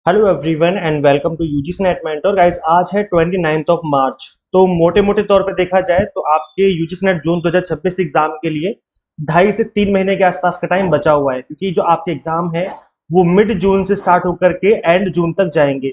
Hello everyone and welcome to UGC NET mentor guys. आज है 29th of March. तो मोटे मोटे तौर पे देखा जाए तो आपके यूजीसी नेट जून 2026 एग्जाम के लिए 2.5 से 3 महीने के आसपास का टाइम बचा हुआ है, क्योंकि जो आपके एग्जाम है वो मिड जून से स्टार्ट होकर के एंड जून तक जाएंगे।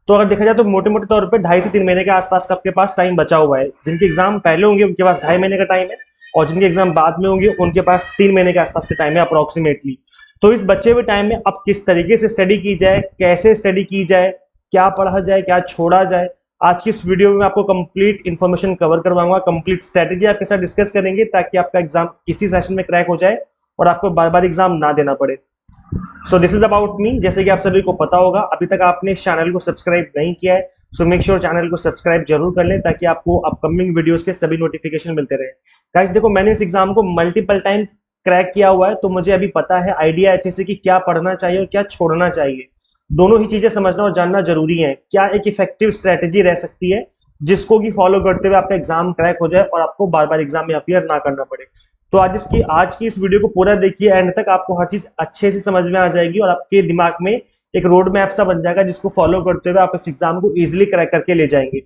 तो अगर देखा जाए तो मोटे मोटे तौर पे 2.5 से 3 महीने के आसपास का आपके पास टाइम बचा हुआ है। जिनके एग्जाम पहले होंगे उनके पास 2.5 महीने का टाइम है, और जिनके एग्जाम बाद में होंगे उनके पास 3 महीने के आसपास का टाइम है अप्रोक्सीमेटली। तो इस बचे हुए टाइम में अब किस तरीके से स्टडी की जाए, कैसे स्टडी की जाए, क्या पढ़ा जाए, क्या छोड़ा जाए, आज की इस वीडियो में आपको कंप्लीट इन्फॉर्मेशन कवर करवाऊंगा। कंप्लीट स्ट्रेटेजी आपके साथ डिस्कस करेंगे ताकि आपका एग्जाम इसी सेशन में क्रैक हो जाए और आपको बार बार एग्जाम ना देना पड़े। So this is about me. जैसे कि आप सभी को पता होगा, अभी तक आपने इस चैनल को सब्सक्राइब नहीं किया है, सो मेक श्योर चैनल को सब्सक्राइब जरूर कर लें ताकि आपको अपकमिंग वीडियोस के सभी नोटिफिकेशन मिलते रहे। गाइस देखो, मैंने इस एग्जाम को मल्टीपल टाइम क्रैक किया हुआ है, तो मुझे अभी पता है, आइडिया अच्छे से कि क्या पढ़ना चाहिए और क्या छोड़ना चाहिए। दोनों ही चीजें समझना और जानना जरूरी है। क्या एक इफेक्टिव स्ट्रेटेजी रह सकती है जिसको कि फॉलो करते हुए आपका एग्जाम क्रैक हो जाए और आपको बार बार एग्जाम में अपीयर ना करना पड़े। तो आज की इस वीडियो को पूरा देखिए एंड तक, आपको हर चीज अच्छे से समझ में आ जाएगी और आपके दिमाग में एक रोड मैप सा बन जाएगा जिसको फॉलो करते हुए आप इस एग्जाम को इजिली क्रैक करके ले जाएंगे।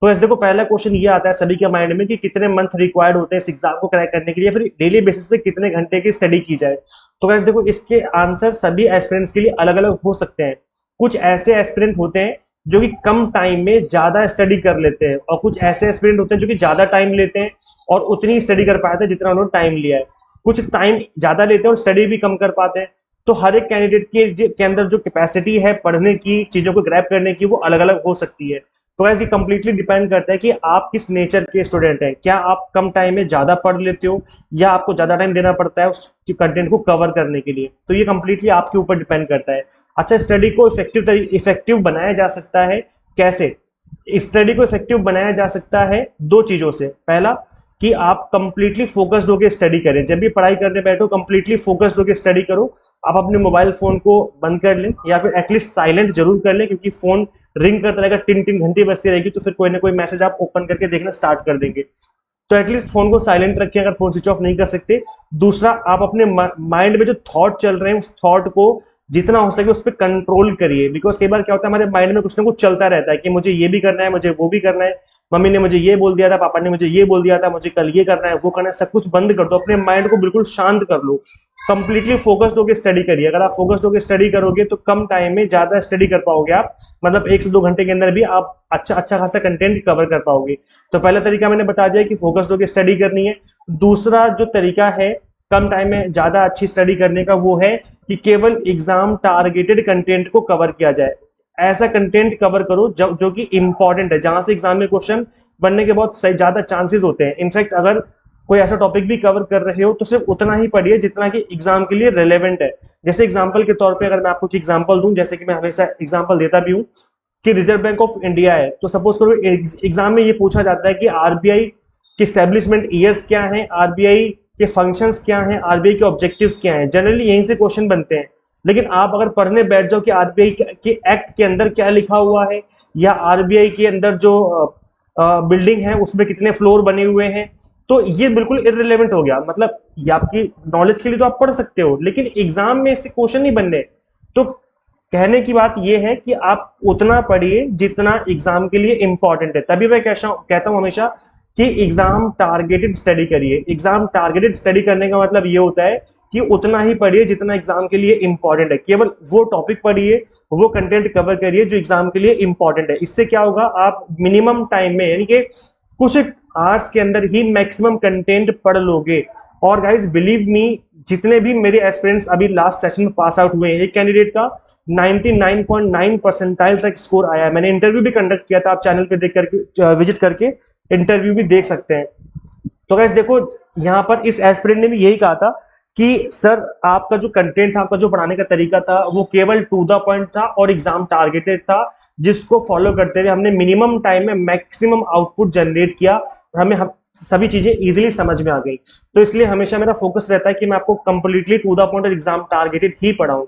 तो ऐसे देखो, पहला क्वेश्चन ये आता है सभी के माइंड में कि कितने मंथ रिक्वायर्ड होते हैं इस एग्जाम को क्रैक करने के लिए, फिर डेली बेसिस पे कितने घंटे की स्टडी की जाए। तो वैसे देखो, इसके आंसर सभी एस्पिरेंट्स के लिए अलग अलग हो सकते हैं। कुछ ऐसे एस्पिरेंट होते हैं जो कि कम टाइम में ज्यादा स्टडी कर लेते हैं, और कुछ ऐसे एस्पिरेंट होते हैं जो कि ज्यादा टाइम लेते हैं और उतनी स्टडी कर पाते हैं जितना उन्होंने टाइम लिया है। कुछ टाइम ज्यादा लेते हैं और स्टडी भी कम कर पाते हैं। तो हर एक कैंडिडेट के अंदर जो कैपेसिटी है पढ़ने की, चीजों को ग्रैब करने की, वो अलग अलग हो सकती है। तो ऐसे कंप्लीटली डिपेंड करता है कि आप किस नेचर के स्टूडेंट हैं। क्या आप कम टाइम में ज्यादा पढ़ लेते हो या आपको ज्यादा टाइम देना पड़ता है उस कंटेंट को कवर करने के लिए। तो ये कंप्लीटली आपके ऊपर डिपेंड करता है। अच्छा, स्टडी को इफेक्टिव बनाया जा सकता है कैसे? स्टडी को इफेक्टिव बनाया जा सकता है दो चीजों से। पहला, कि आप कंप्लीटली फोकस्ड होकर स्टडी करें। जब भी पढ़ाई करने बैठो, कंप्लीटली फोकस्ड होकर स्टडी करो। आप अपने मोबाइल फोन को बंद कर लें या फिर एटलीस्ट साइलेंट जरूर कर लें, क्योंकि फोन रिंग करता रहेगा, टिन टिन घंटी बजती रहेगी, तो फिर कोई ना कोई मैसेज आप ओपन करके देखना स्टार्ट कर देंगे। तो एटलीस्ट फोन को साइलेंट रखें अगर फोन स्विच ऑफ नहीं कर सकते। दूसरा, आप अपने माइंड में जो थॉट चल रहे हैं उस थॉट को जितना हो सके उस पर कंट्रोल करिए। बिकॉज कई बार क्या होता है, हमारे माइंड में कुछ ना कुछ चलता रहता है कि मुझे ये भी करना है, मुझे वो भी करना है, मम्मी ने मुझे ये बोल दिया था, पापा ने मुझे ये बोल दिया था, मुझे कल ये करना है, वो करना है। सब कुछ बंद कर दो, अपने माइंड को बिल्कुल शांत कर लो, कंप्लीटली फोकस्ड होकर स्टडी करिए। अगर आप फोकस्ड होकर स्टडी करोगे तो कम टाइम में ज्यादा स्टडी कर पाओगे आप, मतलब 1 से 2 घंटे के अंदर भी आप अच्छा अच्छा खासा कंटेंट कवर कर पाओगे। तो पहला तरीका मैंने बता दिया कि फोकस्ड होकर स्टडी करनी है। दूसरा जो तरीका है कम टाइम में ज्यादा अच्छी स्टडी करने का, वो है कि केवल एग्जाम टारगेटेड कंटेंट को कवर किया जाए। ऐसा कंटेंट कवर करो जो कि इंपॉर्टेंट है, जहां से एग्जाम में क्वेश्चन बनने के बहुत सही ज्यादा चांसेस होते हैं। इनफैक्ट अगर कोई ऐसा टॉपिक भी कवर कर रहे हो तो सिर्फ उतना ही पढ़िए जितना कि एग्जाम के लिए रेलेवेंट है। जैसे एग्जांपल के तौर पे अगर मैं आपको एग्जांपल दूं, जैसे कि मैं हमेशा एग्जांपल देता भी हूं कि रिजर्व बैंक ऑफ इंडिया है, तो सपोज करो एग्जाम में ये पूछा जाता है कि आरबीआई के स्टैब्लिशमेंट ईयर्स क्या है, आरबीआई के फंक्शंस क्या हैं, आरबीआई के ऑब्जेक्टिव्स क्या हैं। जनरली यहीं से क्वेश्चन बनते हैं। लेकिन आप अगर पढ़ने बैठ जाओ कि आरबीआई के एक्ट के अंदर क्या लिखा हुआ है, या आरबीआई के अंदर जो बिल्डिंग है उसमें कितने फ्लोर बने हुए हैं, तो ये बिल्कुल इररिलेवेंट हो गया। मतलब ये आपकी नॉलेज के लिए तो आप पढ़ सकते हो, लेकिन एग्जाम में इससे क्वेश्चन नहीं बनने। तो कहने की बात यह है कि आप उतना पढ़िए जितना एग्जाम के लिए इंपॉर्टेंट है। तभी मैं कहता हूं हमेशा कि एग्जाम टारगेटेड स्टडी करिए। एग्जाम टारगेटेड स्टडी करने का मतलब ये होता है कि उतना ही पढ़िए जितना एग्जाम के लिए इंपॉर्टेंट है। केवल वो टॉपिक पढ़िए, वो कंटेंट कवर करिए जो एग्जाम के लिए इंपॉर्टेंट है। इससे क्या होगा, आप मिनिमम टाइम में, यानी कि कुछ आवर्स के अंदर ही मैक्सिमम कंटेंट पढ़ लोगे। और गाइस बिलीव मी, जितने भी मेरे एस्पिरेंट्स अभी लास्ट सेशन में पास आउट हुए हैं, एक कैंडिडेट का 99.9 परसेंटाइल तक स्कोर आया है। मैंने इंटरव्यू भी कंडक्ट किया था, आप चैनल पे देख करके विजिट करके इंटरव्यू भी देख सकते हैं। तो गाइस देखो, यहाँ पर इस एस्पिरेंट ने भी यही कहा था कि सर आपका जो कंटेंट था, आपका जो पढ़ाने का तरीका था, वो केवल टू द पॉइंट था और एग्जाम टारगेटेड था, जिसको फॉलो करते हुए हमने मिनिमम टाइम में मैक्सिमम आउटपुट जनरेट किया और हम सभी चीजें इजीली समझ में आ गई। तो इसलिए हमेशा मेरा फोकस रहता है कि मैं आपको कंप्लीटली टू द पॉइंट और एग्जाम टारगेटेड ही पढ़ाऊं।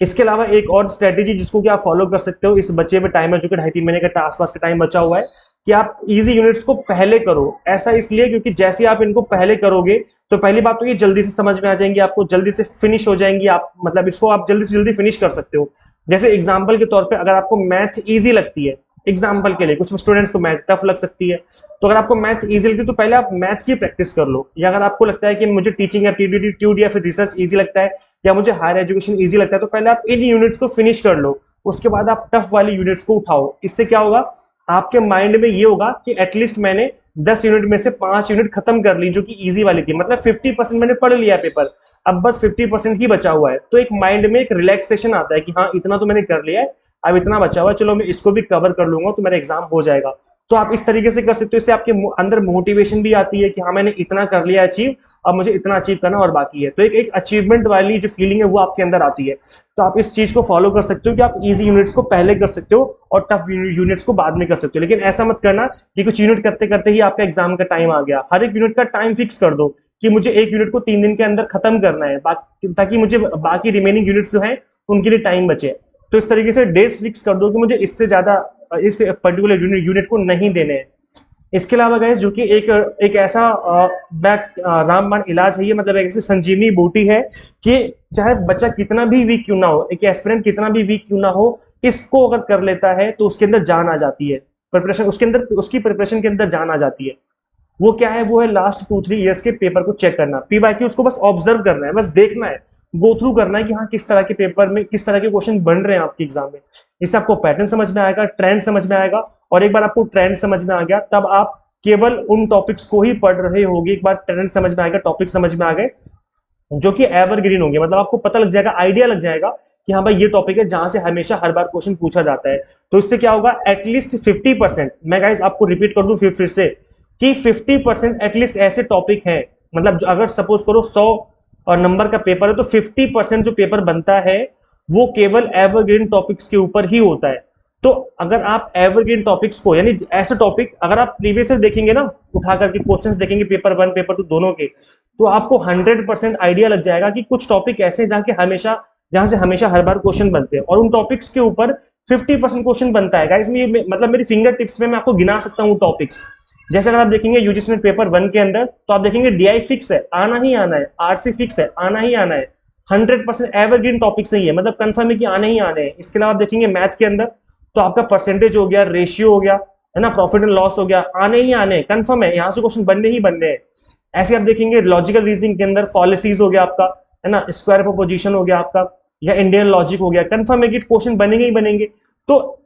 इसके अलावा एक और स्ट्रेटेजी जिसको कि आप फॉलो कर सकते हो इस बचे हुए टाइम में, जो कि 2.5-3 महीने का आसपास का टाइम बचा हुआ है, कि आप इजी यूनिट्स को पहले करो। ऐसा इसलिए क्योंकि जैसे आप इनको पहले करोगे तो पहली बात तो ये जल्दी से समझ में आ जाएंगी, आपको जल्दी से फिनिश हो जाएंगी, आप मतलब इसको आप जल्दी से जल्दी फिनिश कर सकते हो। जैसे एग्जाम्पल के तौर पे अगर आपको मैथ इजी लगती है, एग्जाम्पल के लिए कुछ स्टूडेंट्स को मैथ टफ लग सकती है, तो अगर आपको मैथ इजी लगती है तो पहले आप मैथ की प्रैक्टिस कर लो। या अगर आपको लगता है कि मुझे टीचिंग या ट्यूड या फिर रिसर्च इजी लगता है, या मुझे हायर एजुकेशन इजी लगता है, तो पहले आप इन यूनिट्स को फिनिश कर लो, उसके बाद आप टफ वाली यूनिट्स को उठाओ। इससे क्या होगा, आपके माइंड में ये होगा कि एटलीस्ट मैंने 10 यूनिट में से 5 यूनिट खत्म कर ली जो कि इजी वाली थी, मतलब 50% मैंने पढ़ लिया पेपर, अब बस 50% ही बचा हुआ है। तो एक माइंड में एक रिलैक्सेशन आता है कि हाँ इतना तो मैंने कर लिया है, अब इतना बचा हुआ है, चलो मैं इसको भी कवर कर लूंगा तो मेरा एग्जाम हो जाएगा। तो आप इस तरीके से कर सकते हो, इससे आपके अंदर मोटिवेशन भी आती है कि हाँ मैंने इतना कर लिया अचीव, अब मुझे इतना अचीव करना और बाकी है। तो एक अचीवमेंट वाली जो फीलिंग है वो आपके अंदर आती है। तो आप इस चीज को फॉलो कर सकते हो कि आप इजी यूनिट्स को पहले कर सकते हो और टफ यूनिट्स को बाद में कर सकते हो। लेकिन ऐसा मत करना कि कुछ यूनिट करते करते ही आपका एग्जाम का टाइम आ गया। हर एक यूनिट का टाइम फिक्स कर दो कि मुझे एक यूनिट को 3 दिन के अंदर खत्म करना है, ताकि मुझे बाकी रिमेनिंग यूनिट्स जो है उनके लिए टाइम बचे। तो इस तरीके से डेज फिक्स कर दो कि मुझे इससे ज्यादा इस पर्टिकुलर यूनिट को नहीं देने हैं। इसके अलावा गाइस जो कि एक ऐसा रामबाण इलाज है, ये मतलब एक ऐसी संजीवनी बूटी है कि चाहे बच्चा कितना भी वीक क्यों ना हो, एक एस्पिरेंट कितना भी वीक क्यों ना हो, इसको अगर कर लेता है तो उसके अंदर जान आ जाती है। प्रिपरेशन उसके अंदर, उसकी प्रिपरेशन के अंदर जान आ जाती है। वो क्या है, वो है लास्ट 2-3 ईयर्स के पेपर को चेक करना। पीवाईक्यू उसको बस ऑब्जर्व करना है, बस देखना है, गो थ्रू करना है कि हाँ किस तरह के पेपर में किस तरह के क्वेश्चन बन रहे हैं आपके एग्जाम में। इससे आपको पैटर्न समझ में आएगा, ट्रेंड समझ में आएगा, और एक बार आपको ट्रेंड समझ में आ गया तब आप केवल उन टॉपिक्स को ही पढ़ रहे होगे। एक बार ट्रेंड समझ में आएगा, टॉपिक समझ में आ गए जो कि एवरग्रीन होंगे, मतलब आपको पता लग जाएगा, आइडिया लग जाएगा कि हाँ भाई ये टॉपिक है जहां से हमेशा हर बार क्वेश्चन पूछा जाता है। तो इससे क्या होगा, एटलीस्ट 50%, मैं गाइस आपको रिपीट कर दूं फिर से कि 50% एटलीस्ट ऐसे टॉपिक हैं, मतलब अगर सपोज करो 100 और नंबर का पेपर है तो 50% जो पेपर बनता है वो केवल एवरग्रीन टॉपिक्स के ऊपर ही होता है। तो अगर आप एवरग्रीन टॉपिक्स को, यानी ऐसे टॉपिक अगर आप प्रीवियस ईयर देखेंगे ना, उठा करके क्वेश्चंस देखेंगे पेपर 1 पेपर 2 दोनों के, तो आपको 100% आइडिया लग जाएगा कि कुछ टॉपिक ऐसे हैं जहां से हमेशा हर बार क्वेश्चन बनते हैं, और उन टॉपिक्स के ऊपर 50% क्वेश्चन बनता है गाइस। मतलब मेरी फिंगर टिप्स में मैं आपको गिना सकता हूँ टॉपिक्स। जैसे अगर आप देखेंगे यूजीसी नेट पेपर 1 के अंदर, तो आप देखेंगे डीआई फिक्स है, आना ही आना है, आरसी फिक्स है, आना ही आना है, 100% एवरग्रीन टॉपिक सही है, मतलब कंफर्म है कि आने ही आने हैं। इसके अलावा आप देखेंगे मैथ के अंदर, तो आपका परसेंटेज हो गया, रेशियो हो गया, है ना, प्रॉफिट एंड लॉस हो गया, आने ही आने, कंफर्म है, यहाँ से क्वेश्चन बनने ही बनने हैं। ऐसे आप देखेंगे लॉजिकल रीजनिंग के अंदर फॉलिसीज हो गया आपका, है ना, स्क्वायर प्रोपोजिशन हो गया आपका, या इंडियन लॉजिक हो गया, कंफर्म है कि क्वेश्चन बनेंगे ही बनेंगे। तो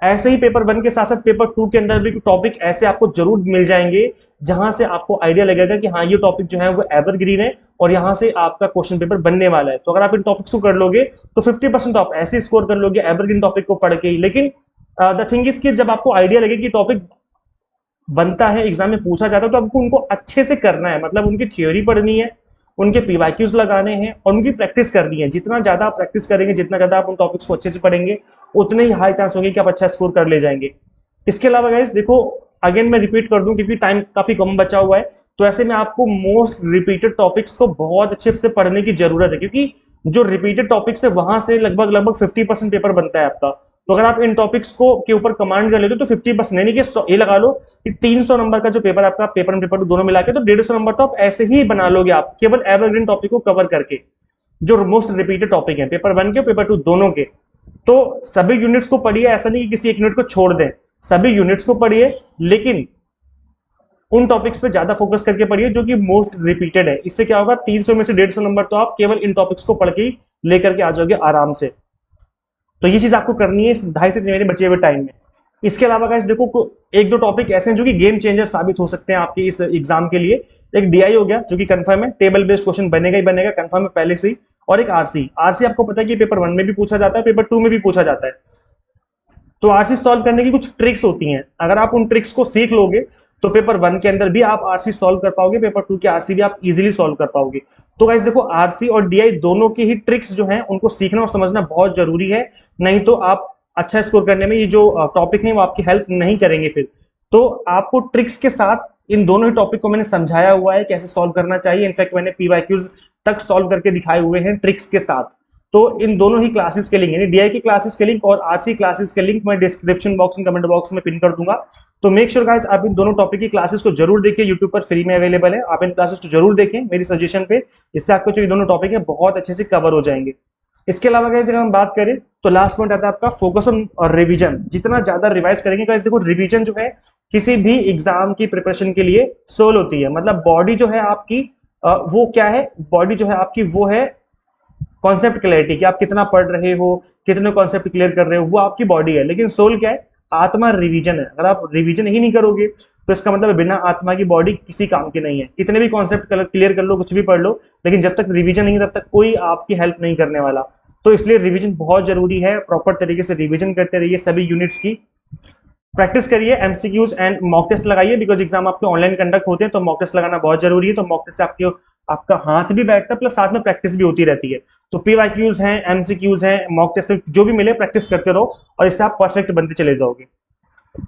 ऐसे ही पेपर 1 के साथ साथ पेपर 2 के अंदर भी टॉपिक ऐसे आपको जरूर मिल जाएंगे जहां से आपको आइडिया लगेगा कि हाँ ये टॉपिक जो है वो एवरग्रीन है और यहाँ से आपका क्वेश्चन पेपर बनने वाला है। तो अगर आप इन टॉपिक्स को कर लोगे तो 50% तो आप ऐसे स्कोर कर लोगे एवरग्रीन टॉपिक को पढ़ के ही। लेकिन द थिंग इज कि जब आपको आइडिया लगे कि टॉपिक बनता है, एग्जाम में पूछा जाता है, तो आपको उनको अच्छे से करना है, मतलब उनकी थ्योरी पढ़नी है, उनके पीवाईक्यूज लगाने हैं और उनकी प्रैक्टिस करनी है। जितना ज्यादा आप प्रैक्टिस करेंगे, जितना ज्यादा आप उन टॉपिक्स को अच्छे से पढ़ेंगे, उतने ही हाई चांस होंगे कि आप अच्छा स्कोर कर ले जाएंगे। इसके अलावा गाइस देखो, अगेन मैं रिपीट कर दूं क्योंकि टाइम काफी कम बचा हुआ है, तो ऐसे में आपको मोस्ट रिपीटेड टॉपिक्स को बहुत अच्छे से पढ़ने की जरूरत है, क्योंकि जो रिपीटेड टॉपिक्स है वहां से लगभग लगभग 50% पेपर बनता है आपका। तो अगर आप इन टॉपिक्स को के ऊपर कमांड कर लेते हो तो 50%, यानी कि ये लगा लो कि 300 नंबर का जो पेपर आपका पेपर 1 पेपर 2 दोनों मिला के, तो 150 नंबर तो आप ऐसे ही बना लोगे आप केवल एवरग्रीन टॉपिक को कवर करके, जो मोस्ट रिपीटेड टॉपिक है पेपर 1 के पेपर 2 दोनों के। तो सभी यूनिट्स को पढ़िए, ऐसा नहीं कि किसी एक यूनिट को छोड़ दें, सभी यूनिट्स को पढ़िए, लेकिन उन टॉपिक्स पे ज्यादा फोकस करके पढ़िए जो कि मोस्ट रिपीटेड है। इससे क्या होगा, 300 में से 150 नंबर तो आप केवल इन टॉपिक्स को पढ़ के ही लेकर के आ जाओगे आराम से। तो ये चीज आपको करनी है इस 2.5 से 3 महीने बचे हुए टाइम में। इसके अलावा गाइस देखो, एक दो टॉपिक ऐसे हैं जो कि गेम चेंजर साबित हो सकते हैं आपके इस एग्जाम के लिए। एक डीआई हो गया जो कि कंफर्म है, टेबल बेस्ड क्वेश्चन बनेगा ही बनेगा, कंफर्म है पहले से ही। और एक आरसी, आरसी आपको पता है कि पेपर 1 में भी पूछा जाता है, पेपर 2 में भी पूछा जाता है। तो आरसी सॉल्व करने की कुछ ट्रिक्स होती हैं, अगर आप उन ट्रिक्स को सीख लोगे तो पेपर 1 के अंदर भी आप आरसी सॉल्व कर पाओगे, पेपर 2 के आरसी भी आप इजीली सॉल्व कर पाओगे। तो गाइस देखो, आरसी और डीआई दोनों की ही ट्रिक्स जो हैं उनको सीखना और समझना बहुत जरूरी है, नहीं तो आप अच्छा स्कोर करने में ये जो टॉपिक है वो आपकी हेल्प नहीं करेंगे फिर। तो आपको ट्रिक्स के साथ इन दोनों ही टॉपिक को मैंने समझाया हुआ है कैसे सॉल्व करना चाहिए, इनफैक्ट मैंने पीवाईक्यूज तक सॉल्व करके दिखाए हुए हैं ट्रिक्स के साथ। तो इन दोनों ही क्लासेस के लिंक, यानी डीआई की क्लासेस के लिंक और आरसी क्लासेस के लिंक मैं डिस्क्रिप्शन बॉक्स में कमेंट बॉक्स में पिन कर दूंगा। तो मेक श्योर गाइस आप इन दोनों टॉपिक की क्लासेस को जरूर देखिए, यूट्यूब पर फ्री में अवेलेबल है, आप इन क्लासेस को जरूर देखें मेरी सजेशन पे, इससे आपको जो ये दोनों टॉपिक है बहुत अच्छे से कवर हो जाएंगे। इसके अलावा गाइस अगर हम बात करें तो लास्ट पॉइंट आता है आपका फोकस ऑन रिवीजन। जितना ज्यादा रिवाइज करेंगे गाइस, देखो रिवीजन जो है किसी भी एग्जाम की प्रिपरेशन के लिए सोल होती है। मतलब बॉडी जो है आपकी वो क्या है, बॉडी जो है आपकी वो है कॉन्सेप्ट क्लैरिटी, कि आप कितना पढ़ रहे हो, कितने कॉन्सेप्ट क्लियर कर रहे हो, वो आपकी बॉडी है। लेकिन सोल क्या है, आत्मा रिवीजन है। अगर आप रिवीजन ही नहीं करोगे तो इसका मतलब बिना आत्मा की बॉडी किसी काम की नहीं है। कितने भी कॉन्सेप्ट क्लियर कर लो, कुछ भी पढ़ लो, लेकिन जब तक रिवीजन नहीं है तब तक कोई आपकी हेल्प नहीं करने वाला। तो इसलिए रिवीजन बहुत जरूरी है। प्रॉपर तरीके से रिवीजन करते रहिए, सभी यूनिट्स की प्रैक्टिस करिए, एमसीक्यूज एंड मॉक टेस्ट लगाइए। बिकॉज एग्जाम आपके ऑनलाइन कंडक्ट होते हैं तो मॉक टेस्ट लगाना बहुत जरूरी है। तो मॉक टेस्ट से आपका हाथ भी बैठता है, प्लस साथ में प्रैक्टिस भी होती रहती है। तो पीवाईक्यूज हैं, एमसीक्यूज हैं, मॉक टेस्ट जो भी मिले प्रैक्टिस करते रहो और इससे आप परफेक्ट बनते चले जाओगे।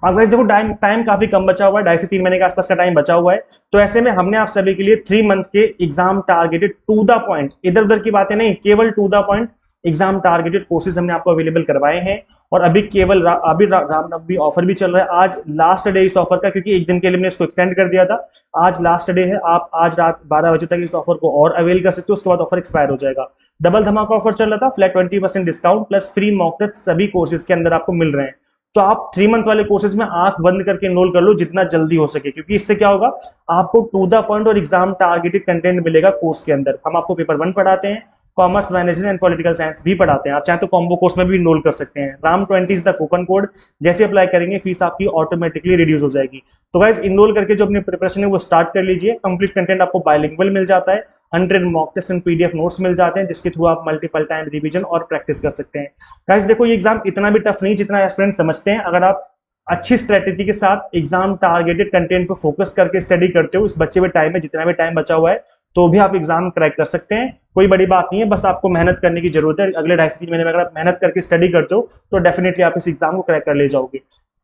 अब देखो टाइम टाइम काफी कम बचा हुआ है, 2.5 से 3 महीने के आसपास का टाइम बचा हुआ है। तो ऐसे में हमने आप सभी के लिए 3 मंथ के exam targeted to the point, इधर उधर की बातें नहीं, केवल to the point exam targeted courses हमने आपको अवेलेबल करवाए हैं। और अभी केवल अभी रामनवमी ऑफर भी चल रहा है। आज लास्ट डे इस ऑफर का, क्योंकि एक दिन के लिए हमने इसको एक्सटेंड कर दिया था। आज लास्ट डे है, आप आज रात 12 बजे तक इस ऑफर को और अवेल कर सकते हो। उसके बाद ऑफर एक्सपायर हो जाएगा। डबल धमाका ऑफर चल रहा था, flat 20% discount plus free mock test सभी कोर्सेज के अंदर आपको मिल रहे हैं। तो आप 3 मंथ वाले कोर्सेज में आंख बंद करके एनरोल कर लो जितना जल्दी हो सके, क्योंकि इससे क्या होगा, आपको टू द पॉइंट और एग्जाम टारगेटेड कंटेंट मिलेगा कोर्स के अंदर। हम आपको पेपर 1 पढ़ाते हैं, commerce management and political science भी पढ़ाते हैं। आप चाहे तो कॉम्बो कोर्स में भी इनरोल कर सकते हैं। RAM20 is the coupon code, जैसे अप्लाई करेंगे फीस आपकी ऑटोमेटिकली रिड्यूस हो जाएगी। तो गाइस इनरोल करके जो अपनी प्रिपरेशन है वो स्टार्ट कर लीजिए। कंप्लीट कंटेंट आपको बायलिंगुअल मिल जाता है, 100 mock test and PDF notes मिल जाते हैं, जिसके थ्रू आप मल्टीपल टाइम रिवीजन और प्रैक्टिस कर सकते हैं। गाइस देखो ये एग्जाम इतना भी टफ नहीं जितना एस्पिरेंट समझते हैं। अगर आप अच्छी स्ट्रेटेजी के साथ एग्जाम टारगेटेड कंटेंट पर फोकस करके स्टडी करते हो इस बचे हुए टाइम में, जितना भी टाइम बचा हुआ है, तो भी आप एग्जाम क्रैक कर सकते हैं। कोई बड़ी बात नहीं है, बस आपको मेहनत करने की जरूरत है। अगले 2.5 से 3 महीने में अगर आप मेहनत करके स्टडी करते हो तो डेफिनेटली आप इस एग्जाम को क्रैक कर ले जाओगे।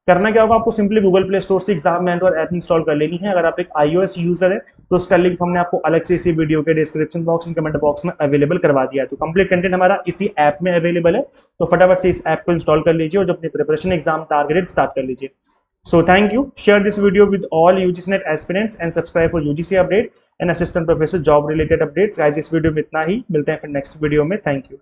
करना क्या होगा, आपको सिंपली गूगल प्ले स्टोर से एग्जाम मेंटर ऐप इंस्टॉल कर लेनी है। अगर आप एक iOS यूजर है तो उसका लिंक हमने आपको अलग से इसी वीडियो के description box and comment box में अवेलेबल करवा दिया है। तो कंप्लीट कंटेंट हमारा इसी ऐप में अवेलेबल है। तो फटाफट से इस ऐप को इंस्टॉल कर लीजिए और जो अपनी प्रिपरेशन एग्जाम टारगेटेड स्टार्ट कर लीजिए। So thank you. Share this video with all UGC-NET aspirants and subscribe for UGC update and assistant professor job related updates. Guys, इस वीडियो में इतना ही, मिलते हैं फिर नेक्स्ट वीडियो में। Thank you.